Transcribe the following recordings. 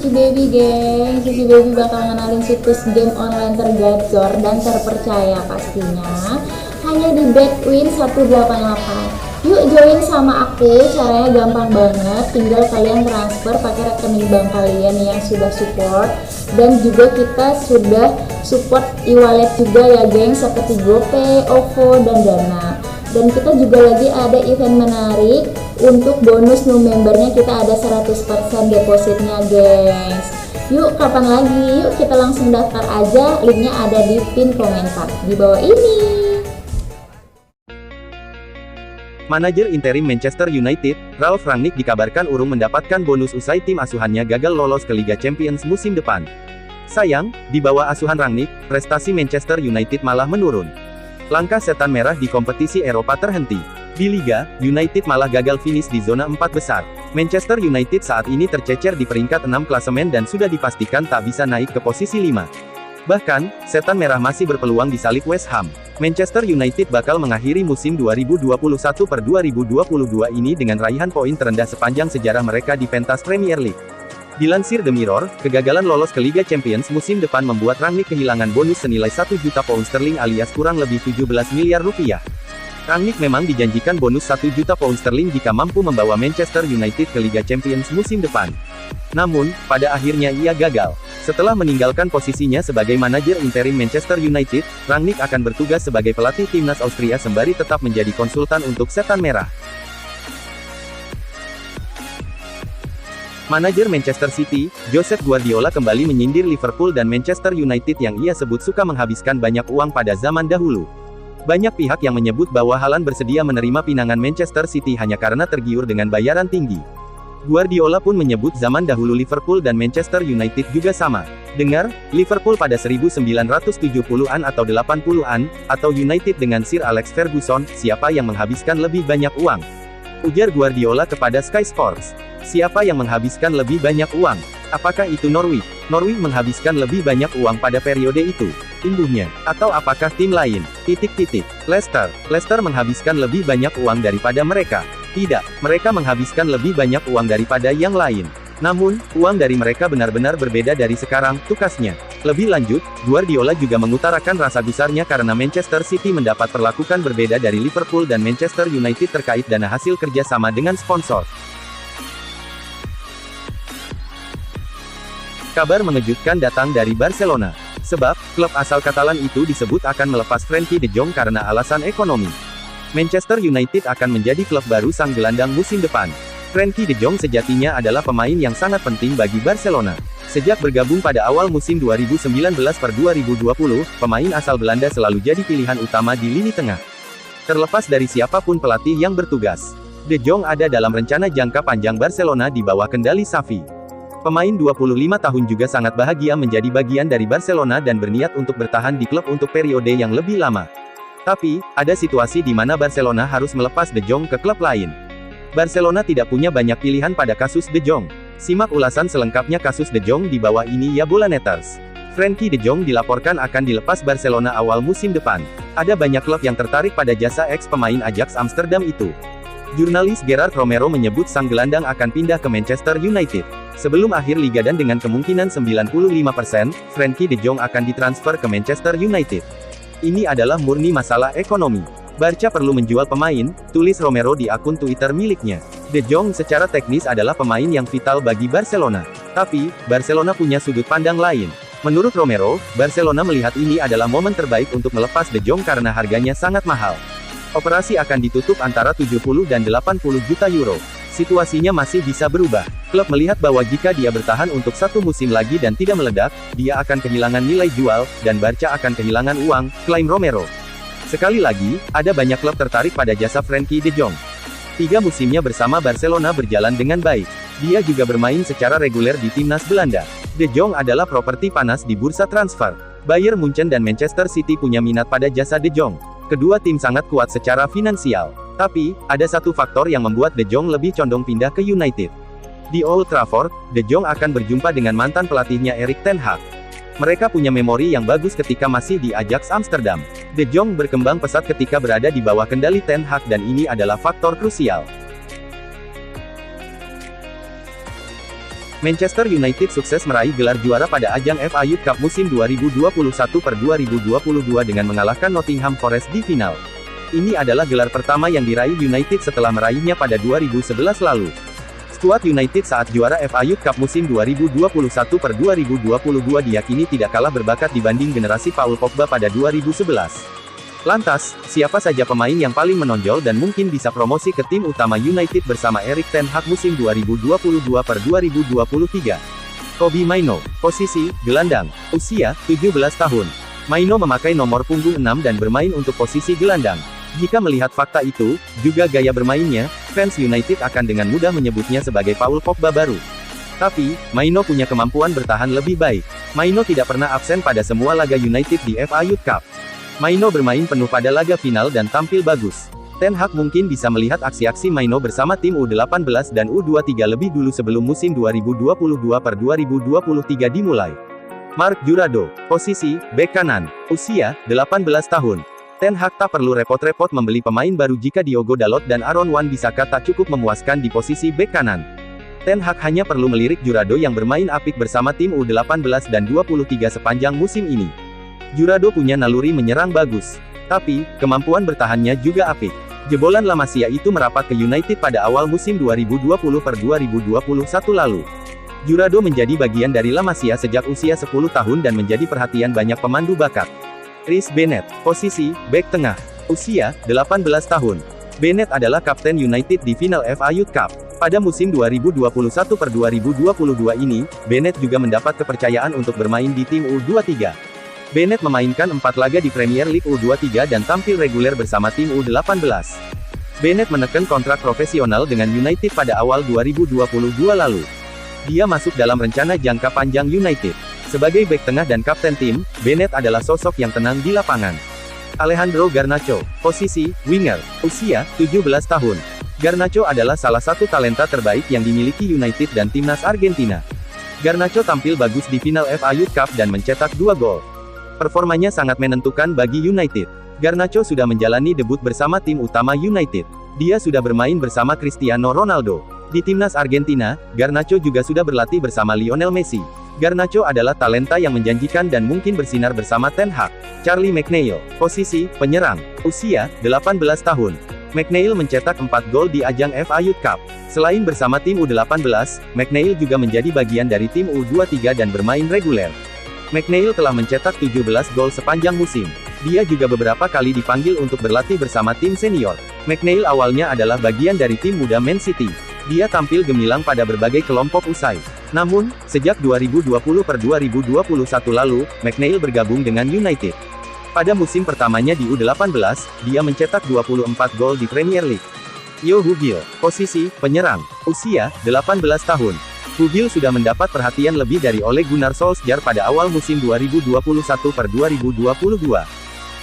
Sisi Baby geng. Sisi Baby bakal ngenalin situs game online tergacor dan terpercaya pastinya hanya di Betwin 188. Yuk join sama aku, caranya gampang banget, tinggal kalian transfer pakai rekening bank kalian yang sudah support, dan juga kita sudah support e-wallet juga ya geng, seperti GoPay, OVO, dan Dana. Dan kita juga lagi ada event menarik untuk bonus new membernya, kita ada 100% depositnya gengs. Yuk kapan lagi, yuk kita langsung daftar aja, linknya ada di pin komentar di bawah ini. Manajer interim Manchester United, Ralf Rangnick dikabarkan urung mendapatkan bonus usai tim asuhannya gagal lolos ke Liga Champions musim depan. Sayang, di bawah asuhan Rangnick, prestasi Manchester United malah menurun. Langkah setan merah di kompetisi Eropa terhenti. Di Liga, United malah gagal finish di zona 4 besar. Manchester United saat ini tercecer di peringkat 6 klasemen dan sudah dipastikan tak bisa naik ke posisi 5. Bahkan, setan merah masih berpeluang disalip West Ham. Manchester United bakal mengakhiri musim 2021-2022 ini dengan raihan poin terendah sepanjang sejarah mereka di pentas Premier League. Dilansir The Mirror, kegagalan lolos ke Liga Champions musim depan membuat Rangnick kehilangan bonus senilai 1 juta pound sterling alias kurang lebih 17 miliar rupiah. Rangnick memang dijanjikan bonus 1 juta pound sterling jika mampu membawa Manchester United ke Liga Champions musim depan. Namun, pada akhirnya ia gagal. Setelah meninggalkan posisinya sebagai manajer interim Manchester United, Rangnick akan bertugas sebagai pelatih timnas Austria sembari tetap menjadi konsultan untuk setan merah. Manajer Manchester City, Josep Guardiola kembali menyindir Liverpool dan Manchester United yang ia sebut suka menghabiskan banyak uang pada zaman dahulu. Banyak pihak yang menyebut bahwa Haaland bersedia menerima pinangan Manchester City hanya karena tergiur dengan bayaran tinggi. Guardiola pun menyebut zaman dahulu Liverpool dan Manchester United juga sama. Dengar, Liverpool pada 1970-an atau 80-an, atau United dengan Sir Alex Ferguson, siapa yang menghabiskan lebih banyak uang? Ujar Guardiola kepada Sky Sports. Siapa yang menghabiskan lebih banyak uang? Apakah itu Norwich? Norwich menghabiskan lebih banyak uang pada periode itu. Imbuhnya. Atau apakah tim lain? Leicester. Leicester menghabiskan lebih banyak uang daripada mereka. Tidak, mereka menghabiskan lebih banyak uang daripada yang lain. Namun, uang dari mereka benar-benar berbeda dari sekarang, tukasnya. Lebih lanjut, Guardiola juga mengutarakan rasa gusarnya karena Manchester City mendapat perlakukan berbeda dari Liverpool dan Manchester United terkait dana hasil kerjasama dengan sponsor. Kabar mengejutkan datang dari Barcelona. Sebab, klub asal Katalan itu disebut akan melepas Frenkie de Jong karena alasan ekonomi. Manchester United akan menjadi klub baru sang gelandang musim depan. Frenkie de Jong sejatinya adalah pemain yang sangat penting bagi Barcelona. Sejak bergabung pada awal musim 2019-2020, pemain asal Belanda selalu jadi pilihan utama di lini tengah. Terlepas dari siapapun pelatih yang bertugas, de Jong ada dalam rencana jangka panjang Barcelona di bawah kendali Xavi. Pemain 25 tahun juga sangat bahagia menjadi bagian dari Barcelona dan berniat untuk bertahan di klub untuk periode yang lebih lama. Tapi, ada situasi di mana Barcelona harus melepas De Jong ke klub lain. Barcelona tidak punya banyak pilihan pada kasus De Jong. Simak ulasan selengkapnya kasus De Jong di bawah ini ya Bolaneters. Frenkie De Jong dilaporkan akan dilepas Barcelona awal musim depan. Ada banyak klub yang tertarik pada jasa ex-pemain Ajax Amsterdam itu. Jurnalis Gerard Romero menyebut sang gelandang akan pindah ke Manchester United. Sebelum akhir liga dan dengan kemungkinan 95%, Frenkie De Jong akan ditransfer ke Manchester United. Ini adalah murni masalah ekonomi. Barca perlu menjual pemain, tulis Romero di akun Twitter miliknya. De Jong secara teknis adalah pemain yang vital bagi Barcelona. Tapi, Barcelona punya sudut pandang lain. Menurut Romero, Barcelona melihat ini adalah momen terbaik untuk melepas De Jong karena harganya sangat mahal. Operasi akan ditutup antara 70 dan 80 juta euro. Situasinya masih bisa berubah. Klub melihat bahwa jika dia bertahan untuk satu musim lagi dan tidak meledak, dia akan kehilangan nilai jual, dan Barca akan kehilangan uang, klaim Romero. Sekali lagi, ada banyak klub tertarik pada jasa Frenkie de Jong. 3 musimnya bersama Barcelona berjalan dengan baik. Dia juga bermain secara reguler di timnas Belanda. De Jong adalah properti panas di bursa transfer. Bayern Munchen dan Manchester City punya minat pada jasa De Jong. Kedua tim sangat kuat secara finansial. Tapi, ada satu faktor yang membuat De Jong lebih condong pindah ke United. Di Old Trafford, De Jong akan berjumpa dengan mantan pelatihnya Erik ten Hag. Mereka punya memori yang bagus ketika masih di Ajax Amsterdam. De Jong berkembang pesat ketika berada di bawah kendali ten Hag dan ini adalah faktor krusial. Manchester United sukses meraih gelar juara pada ajang FA Youth Cup musim 2021-2022 dengan mengalahkan Nottingham Forest di final. Ini adalah gelar pertama yang diraih United setelah meraihnya pada 2011 lalu. Skuad United saat juara FA Youth Cup musim 2021-2022 diyakini tidak kalah berbakat dibanding generasi Paul Pogba pada 2011. Lantas, siapa saja pemain yang paling menonjol dan mungkin bisa promosi ke tim utama United bersama Erik ten Hag musim 2022-2023? Kobbie Mainoo, posisi, gelandang, usia, 17 tahun. Mainoo memakai nomor punggung 6 dan bermain untuk posisi gelandang. Jika melihat fakta itu, juga gaya bermainnya, fans United akan dengan mudah menyebutnya sebagai Paul Pogba baru. Tapi, Mainoo punya kemampuan bertahan lebih baik. Mainoo tidak pernah absen pada semua laga United di FA Youth Cup. Mainoo bermain penuh pada laga final dan tampil bagus. Ten Hag mungkin bisa melihat aksi-aksi Mainoo bersama tim U18 dan U23 lebih dulu sebelum musim 2022-2023 dimulai. Marc Jurado, posisi, bek kanan, usia, 18 tahun. Ten Hag tak perlu repot-repot membeli pemain baru jika Diogo Dalot dan Aaron Wan-Bissaka tak cukup memuaskan di posisi bek kanan. Ten Hag hanya perlu melirik Jurado yang bermain apik bersama tim U18 dan 23 sepanjang musim ini. Jurado punya naluri menyerang bagus, tapi kemampuan bertahannya juga apik. Jebolan La Masia itu merapat ke United pada awal musim 2020-2021 lalu. Jurado menjadi bagian dari La Masia sejak usia 10 tahun dan menjadi perhatian banyak pemandu bakat. Rhys Bennett, posisi, bek tengah, usia, 18 tahun. Bennett adalah kapten United di final FA Youth Cup. Pada musim 2021-2022 ini, Bennett juga mendapat kepercayaan untuk bermain di tim U23. Bennett memainkan 4 laga di Premier League U23 dan tampil reguler bersama tim U18. Bennett menekan kontrak profesional dengan United pada awal 2022 lalu. Dia masuk dalam rencana jangka panjang United. Sebagai bek tengah dan kapten tim, Bennett adalah sosok yang tenang di lapangan. Alejandro Garnacho, posisi, winger, usia, 17 tahun. Garnacho adalah salah satu talenta terbaik yang dimiliki United dan timnas Argentina. Garnacho tampil bagus di final FA Youth Cup dan mencetak 2 gol. Performanya sangat menentukan bagi United. Garnacho sudah menjalani debut bersama tim utama United. Dia sudah bermain bersama Cristiano Ronaldo. Di timnas Argentina, Garnacho juga sudah berlatih bersama Lionel Messi. Garnacho adalah talenta yang menjanjikan dan mungkin bersinar bersama Ten Hag. Charlie McNeil, posisi, penyerang, usia, 18 tahun. McNeil mencetak 4 gol di ajang FA Youth Cup. Selain bersama tim U18, McNeil juga menjadi bagian dari tim U23 dan bermain reguler. McNeil telah mencetak 17 gol sepanjang musim. Dia juga beberapa kali dipanggil untuk berlatih bersama tim senior. McNeil awalnya adalah bagian dari tim muda Man City. Dia tampil gemilang pada berbagai kelompok usai. Namun, sejak 2020-2021 lalu, McNeil bergabung dengan United. Pada musim pertamanya di U18, dia mencetak 24 gol di Premier League. Yo Hugill, posisi, penyerang, usia, 18 tahun. Hugill sudah mendapat perhatian lebih dari Ole Gunnar Solskjaer pada awal musim 2021-2022.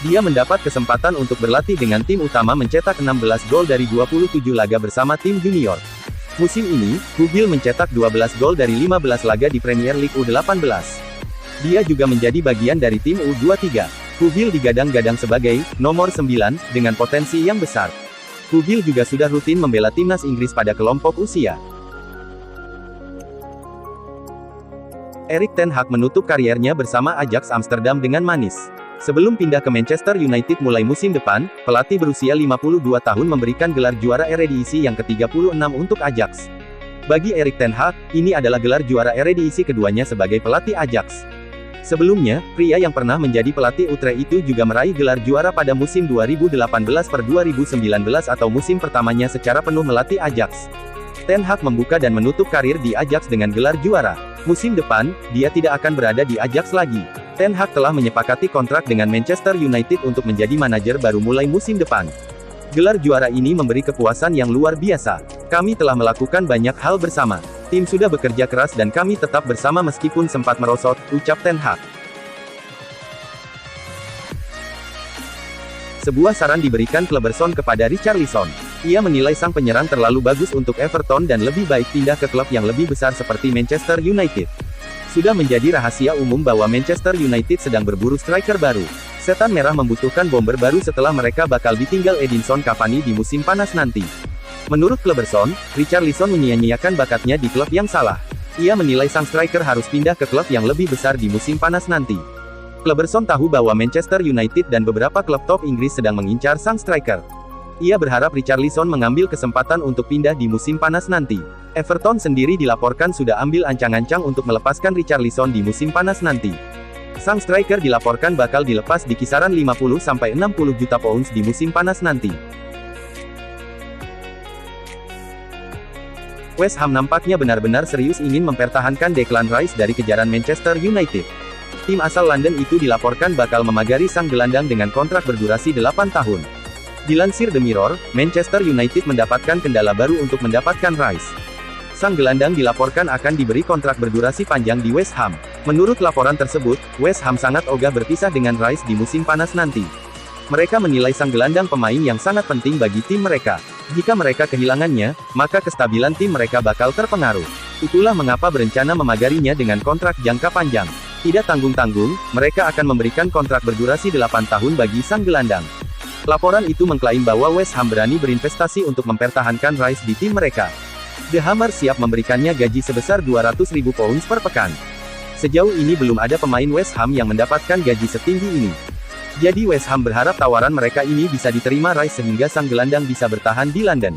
Dia mendapat kesempatan untuk berlatih dengan tim utama mencetak 16 gol dari 27 laga bersama tim junior. Musim ini, Hugill mencetak 12 gol dari 15 laga di Premier League U18. Dia juga menjadi bagian dari tim U23. Hugill digadang-gadang sebagai nomor 9 dengan potensi yang besar. Hugill juga sudah rutin membela timnas Inggris pada kelompok usia. Erik ten Hag menutup kariernya bersama Ajax Amsterdam dengan manis. Sebelum pindah ke Manchester United mulai musim depan, pelatih berusia 52 tahun memberikan gelar juara Eredivisie yang ke-36 untuk Ajax. Bagi Erik ten Hag, ini adalah gelar juara Eredivisie keduanya sebagai pelatih Ajax. Sebelumnya, pria yang pernah menjadi pelatih Utrecht itu juga meraih gelar juara pada musim 2018-2019 atau musim pertamanya secara penuh melatih Ajax. Ten Hag membuka dan menutup karir di Ajax dengan gelar juara. Musim depan, dia tidak akan berada di Ajax lagi. Ten Hag telah menyepakati kontrak dengan Manchester United untuk menjadi manajer baru mulai musim depan. Gelar juara ini memberi kepuasan yang luar biasa. Kami telah melakukan banyak hal bersama. Tim sudah bekerja keras dan kami tetap bersama meskipun sempat merosot, ucap Ten Hag. Sebuah saran diberikan Kleberson kepada Richarlison. Ia menilai sang penyerang terlalu bagus untuk Everton dan lebih baik pindah ke klub yang lebih besar seperti Manchester United. Sudah menjadi rahasia umum bahwa Manchester United sedang berburu striker baru. Setan Merah membutuhkan bomber baru setelah mereka bakal ditinggal Edinson Cavani di musim panas nanti. Menurut Kleberson, Richarlison menyia-nyiakan bakatnya di klub yang salah. Ia menilai sang striker harus pindah ke klub yang lebih besar di musim panas nanti. Kleberson tahu bahwa Manchester United dan beberapa klub top Inggris sedang mengincar sang striker. Ia berharap Richarlison mengambil kesempatan untuk pindah di musim panas nanti. Everton sendiri dilaporkan sudah ambil ancang-ancang untuk melepaskan Richarlison di musim panas nanti. Sang striker dilaporkan bakal dilepas di kisaran 50-60 juta pounds di musim panas nanti. West Ham nampaknya benar-benar serius ingin mempertahankan Declan Rice dari kejaran Manchester United. Tim asal London itu dilaporkan bakal memagari sang gelandang dengan kontrak berdurasi 8 tahun. Dilansir The Mirror, Manchester United mendapatkan kendala baru untuk mendapatkan Rice. Sang gelandang dilaporkan akan diberi kontrak berdurasi panjang di West Ham. Menurut laporan tersebut, West Ham sangat ogah berpisah dengan Rice di musim panas nanti. Mereka menilai sang gelandang pemain yang sangat penting bagi tim mereka. Jika mereka kehilangannya, maka kestabilan tim mereka bakal terpengaruh. Itulah mengapa berencana memagarinya dengan kontrak jangka panjang. Tidak tanggung-tanggung, mereka akan memberikan kontrak berdurasi 8 tahun bagi sang gelandang. Laporan itu mengklaim bahwa West Ham berani berinvestasi untuk mempertahankan Rice di tim mereka. The Hammers siap memberikannya gaji sebesar 200.000 pounds per pekan. Sejauh ini belum ada pemain West Ham yang mendapatkan gaji setinggi ini. Jadi West Ham berharap tawaran mereka ini bisa diterima Rice sehingga sang gelandang bisa bertahan di London.